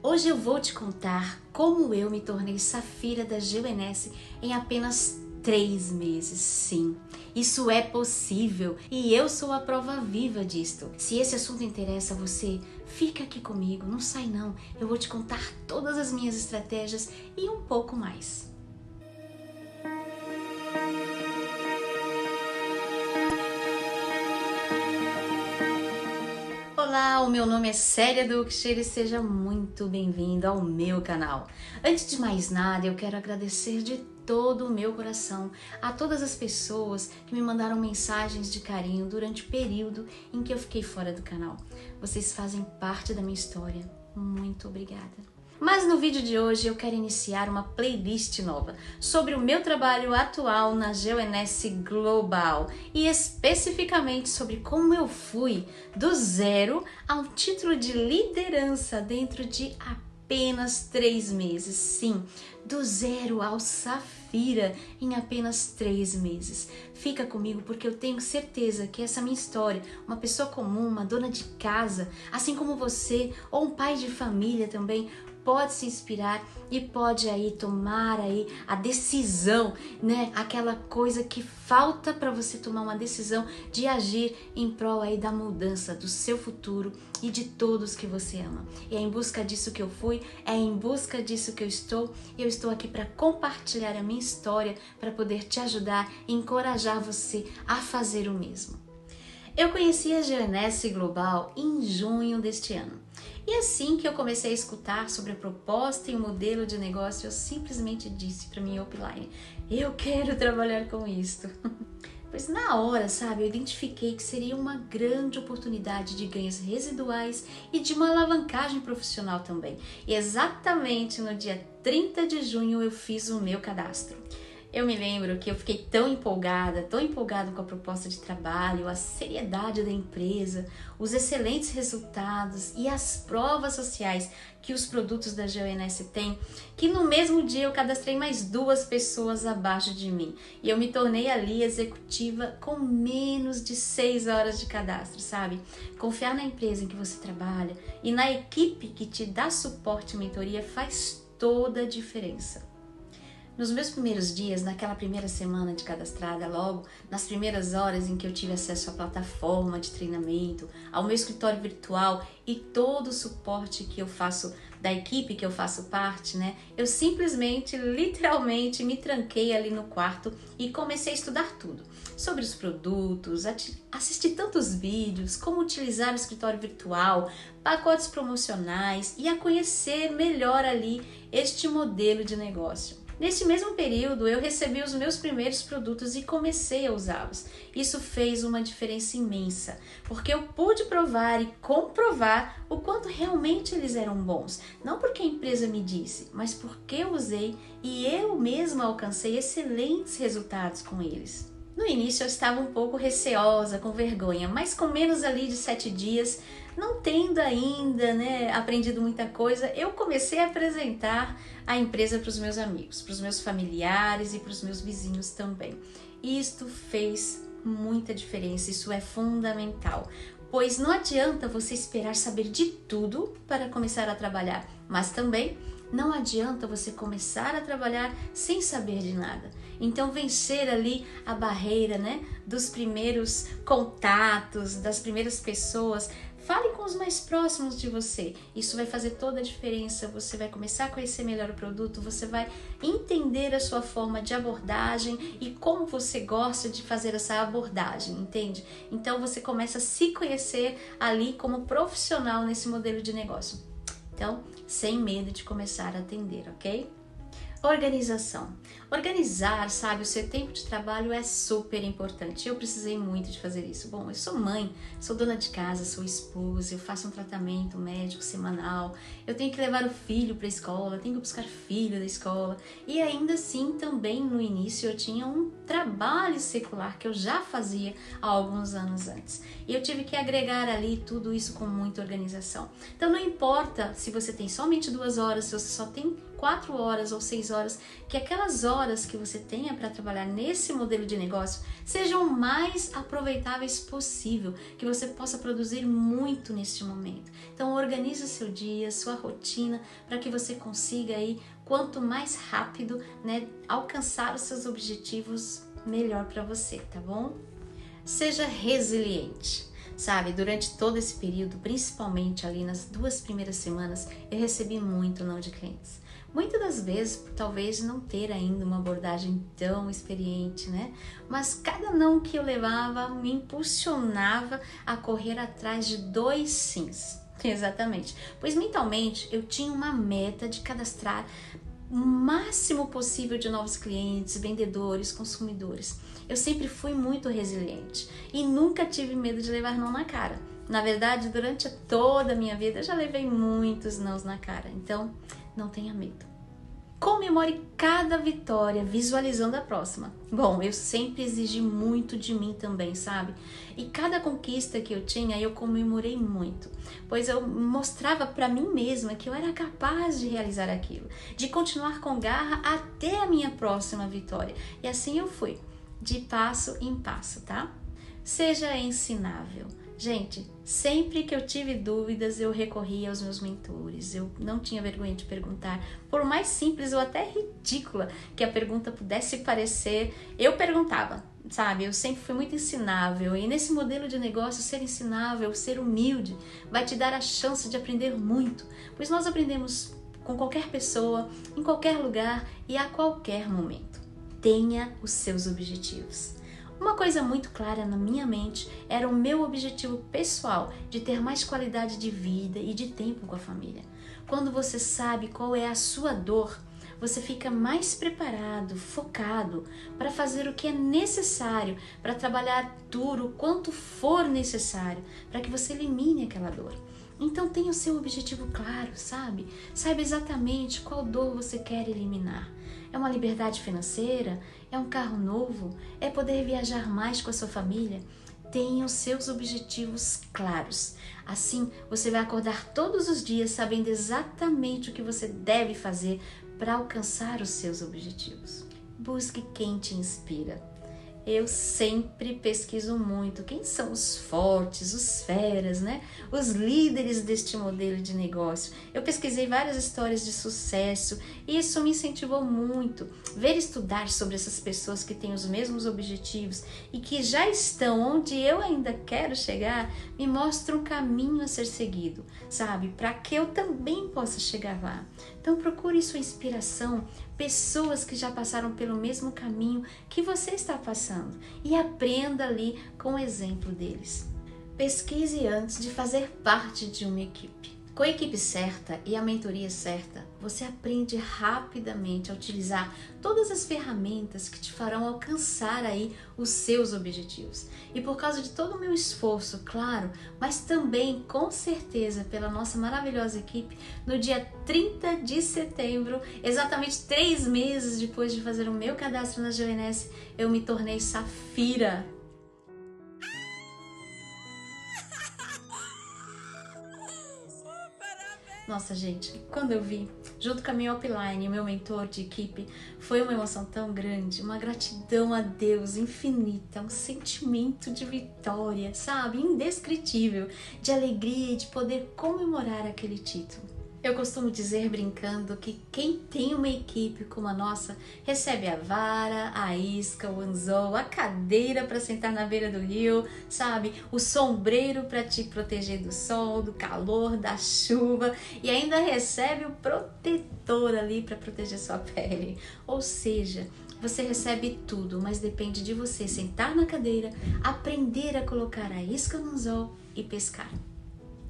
Hoje eu vou te contar como eu me tornei Safira da GeoEnesse em apenas 3 meses. Sim, isso é possível e eu sou a prova viva disto. Se esse assunto interessa a você, fica aqui comigo, não sai não. Eu vou te contar todas as minhas estratégias e um pouco mais. Olá, o meu nome é Célia Duckshire e seja muito bem-vindo ao meu canal. Antes de mais nada, eu quero agradecer de todo o meu coração a todas as pessoas que me mandaram mensagens de carinho durante o período em que eu fiquei fora do canal. Vocês fazem parte da minha história. Muito obrigada. Mas no vídeo de hoje eu quero iniciar uma playlist nova sobre o meu trabalho atual na GeoEnesse Global e especificamente sobre como eu fui do zero ao título de liderança dentro de apenas 3 meses. Sim, do zero ao Safira em apenas 3 meses. Fica comigo porque eu tenho certeza que essa minha história, uma pessoa comum, uma dona de casa, assim como você, ou um pai de família também, pode se inspirar e pode aí tomar aí a decisão, né? Aquela coisa que falta para você tomar uma decisão de agir em prol aí da mudança do seu futuro e de todos que você ama. E é em busca disso que eu fui, é em busca disso que eu estou. E eu estou aqui para compartilhar a minha história, para poder te ajudar e encorajar você a fazer o mesmo. Eu conheci a GeoEnesse Global em junho deste ano. E assim que eu comecei a escutar sobre a proposta e o modelo de negócio, eu simplesmente disse para minha upline, eu quero trabalhar com isto. Pois na hora, sabe, eu identifiquei que seria uma grande oportunidade de ganhos residuais e de uma alavancagem profissional também. E exatamente no dia 30 de junho eu fiz o meu cadastro. Eu me lembro que eu fiquei tão empolgada com a proposta de trabalho, a seriedade da empresa, os excelentes resultados e as provas sociais que os produtos da GeoEnesse têm, que no mesmo dia eu cadastrei mais 2 pessoas abaixo de mim. E eu me tornei ali executiva com menos de 6 horas de cadastro, sabe? Confiar na empresa em que você trabalha e na equipe que te dá suporte e mentoria faz toda a diferença. Nos meus primeiros dias, naquela primeira semana de cadastrada, logo nas primeiras horas em que eu tive acesso à plataforma de treinamento, ao meu escritório virtual e todo o suporte que eu faço da equipe que eu faço parte, né? Eu simplesmente, literalmente, me tranquei ali no quarto e comecei a estudar tudo sobre os produtos, assistir tantos vídeos, como utilizar o escritório virtual, pacotes promocionais e a conhecer melhor ali este modelo de negócio. Neste mesmo período, eu recebi os meus primeiros produtos e comecei a usá-los. Isso fez uma diferença imensa, porque eu pude provar e comprovar o quanto realmente eles eram bons. Não porque a empresa me disse, mas porque eu usei e eu mesma alcancei excelentes resultados com eles. No início eu estava um pouco receosa, com vergonha, mas com menos ali de 7 dias, não tendo ainda, aprendido muita coisa, eu comecei a apresentar a empresa para os meus amigos, para os meus familiares e para os meus vizinhos também. Isto fez muita diferença, isso é fundamental. Pois não adianta você esperar saber de tudo para começar a trabalhar, mas também não adianta você começar a trabalhar sem saber de nada. Então vencer ali a barreira, dos primeiros contatos, das primeiras pessoas. Fale com os mais próximos de você, isso vai fazer toda a diferença, você vai começar a conhecer melhor o produto, você vai entender a sua forma de abordagem e como você gosta de fazer essa abordagem, entende? Então você começa a se conhecer ali como profissional nesse modelo de negócio. Então, sem medo de começar a atender, ok? Organização. Organizar, sabe, o seu tempo de trabalho é super importante. Eu precisei muito de fazer isso. Bom, eu sou mãe, sou dona de casa, sou esposa, eu faço um tratamento médico semanal, eu tenho que levar o filho para a escola, tenho que buscar filho da escola e ainda assim também no início eu tinha um trabalho secular que eu já fazia há alguns anos antes. E eu tive que agregar ali tudo isso com muita organização. Então não importa se você tem somente 2 horas, se você só tem 4 horas ou 6 6 horas, que aquelas horas que você tenha para trabalhar nesse modelo de negócio sejam o mais aproveitáveis possível, que você possa produzir muito neste momento. Então organize o seu dia, sua rotina, para que você consiga aí, quanto mais rápido, né, alcançar os seus objetivos, melhor para você, tá bom? Seja resiliente. Sabe, durante todo esse período, principalmente ali nas 2 primeiras semanas, eu recebi muito não de clientes. Muitas das vezes, por talvez não ter ainda uma abordagem tão experiente, né? Mas cada não que eu levava me impulsionava a correr atrás de 2 sims. Exatamente. Pois mentalmente eu tinha uma meta de cadastrar o máximo possível de novos clientes, vendedores, consumidores. Eu sempre fui muito resiliente e nunca tive medo de levar não na cara. Na verdade, durante toda a minha vida, eu já levei muitos nãos na cara. Então, não tenha medo. Comemore cada vitória visualizando a próxima. Bom, eu sempre exigi muito de mim também, sabe? E cada conquista que eu tinha, eu comemorei muito, pois eu mostrava para mim mesma que eu era capaz de realizar aquilo, de continuar com garra até a minha próxima vitória. E assim eu fui, de passo em passo, tá? Seja ensinável. Gente, sempre que eu tive dúvidas, eu recorria aos meus mentores. Eu não tinha vergonha de perguntar. Por mais simples ou até ridícula que a pergunta pudesse parecer, eu perguntava, sabe? Eu sempre fui muito ensinável. E nesse modelo de negócio, ser ensinável, ser humilde, vai te dar a chance de aprender muito. Pois nós aprendemos com qualquer pessoa, em qualquer lugar e a qualquer momento. Tenha os seus objetivos. Uma coisa muito clara na minha mente era o meu objetivo pessoal de ter mais qualidade de vida e de tempo com a família. Quando você sabe qual é a sua dor, você fica mais preparado, focado para fazer o que é necessário, para trabalhar duro quanto for necessário, para que você elimine aquela dor. Então tenha o seu objetivo claro, sabe? Saiba exatamente qual dor você quer eliminar. É uma liberdade financeira? É um carro novo? É poder viajar mais com a sua família? Tenha os seus objetivos claros. Assim, você vai acordar todos os dias sabendo exatamente o que você deve fazer para alcançar os seus objetivos. Busque quem te inspira. Eu sempre pesquiso muito quem são os fortes, os feras, né? Os líderes deste modelo de negócio. Eu pesquisei várias histórias de sucesso e isso me incentivou muito. Ver e estudar sobre essas pessoas que têm os mesmos objetivos e que já estão onde eu ainda quero chegar, me mostra um caminho a ser seguido, sabe? Para que eu também possa chegar lá. Então procure sua inspiração, pessoas que já passaram pelo mesmo caminho que você está passando e aprenda ali com o exemplo deles. Pesquise antes de fazer parte de uma equipe. Com a equipe certa e a mentoria certa, você aprende rapidamente a utilizar todas as ferramentas que te farão alcançar aí os seus objetivos. E por causa de todo o meu esforço, claro, mas também com certeza pela nossa maravilhosa equipe, no dia 30 de setembro, exatamente 3 meses depois de fazer o meu cadastro na GeoIness, eu me tornei Safira. Nossa, gente, quando eu vi, junto com a minha upline, o meu mentor de equipe, foi uma emoção tão grande, uma gratidão a Deus infinita, um sentimento de vitória, sabe? Indescritível, de alegria e de poder comemorar aquele título. Eu costumo dizer brincando que quem tem uma equipe como a nossa recebe a vara, a isca, o anzol, a cadeira para sentar na beira do rio, sabe? O sombreiro para te proteger do sol, do calor, da chuva e ainda recebe o protetor ali para proteger sua pele. Ou seja, você recebe tudo, mas depende de você sentar na cadeira, aprender a colocar a isca no anzol e pescar.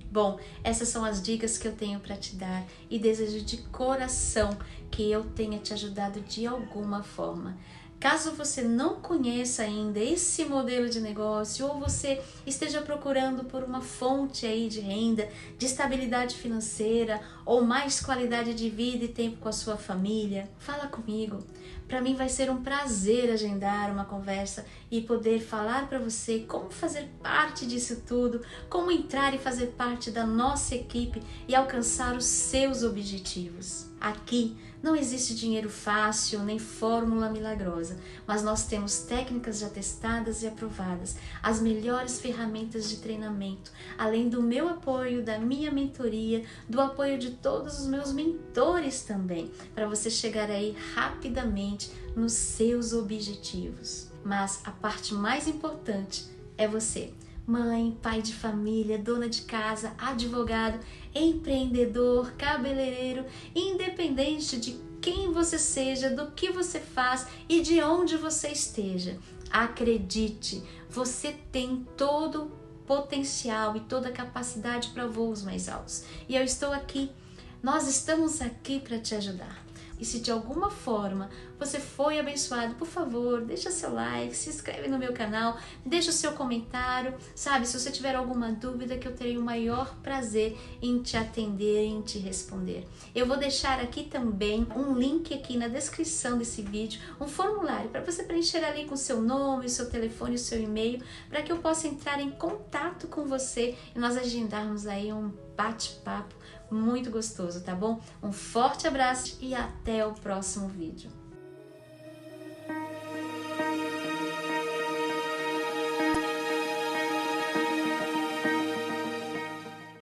Bom, essas são as dicas que eu tenho para te dar e desejo de coração que eu tenha te ajudado de alguma forma. Caso você não conheça ainda esse modelo de negócio ou você esteja procurando por uma fonte aí de renda, de estabilidade financeira ou mais qualidade de vida e tempo com a sua família, fala comigo. Para mim vai ser um prazer agendar uma conversa e poder falar para você como fazer parte disso tudo, como entrar e fazer parte da nossa equipe e alcançar os seus objetivos. Aqui não existe dinheiro fácil nem fórmula milagrosa, mas nós temos técnicas já testadas e aprovadas, as melhores ferramentas de treinamento, além do meu apoio, da minha mentoria, do apoio de todos os meus mentores também, para você chegar aí rapidamente nos seus objetivos. Mas a parte mais importante é você. Mãe, pai de família, dona de casa, advogado, empreendedor, cabeleireiro, independente de quem você seja, do que você faz e de onde você esteja. Acredite, você tem todo o potencial e toda a capacidade para voos mais altos. E eu estou aqui, nós estamos aqui para te ajudar. E se de alguma forma você foi abençoado, por favor, deixa seu like, se inscreve no meu canal, deixa o seu comentário, sabe? Se você tiver alguma dúvida, que eu terei o maior prazer em te atender, em te responder. Eu vou deixar aqui também um link aqui na descrição desse vídeo, um formulário para você preencher ali com seu nome, o seu telefone, o seu e-mail, para que eu possa entrar em contato com você e nós agendarmos aí um bate-papo muito gostoso, tá bom? Um forte abraço e até o próximo vídeo.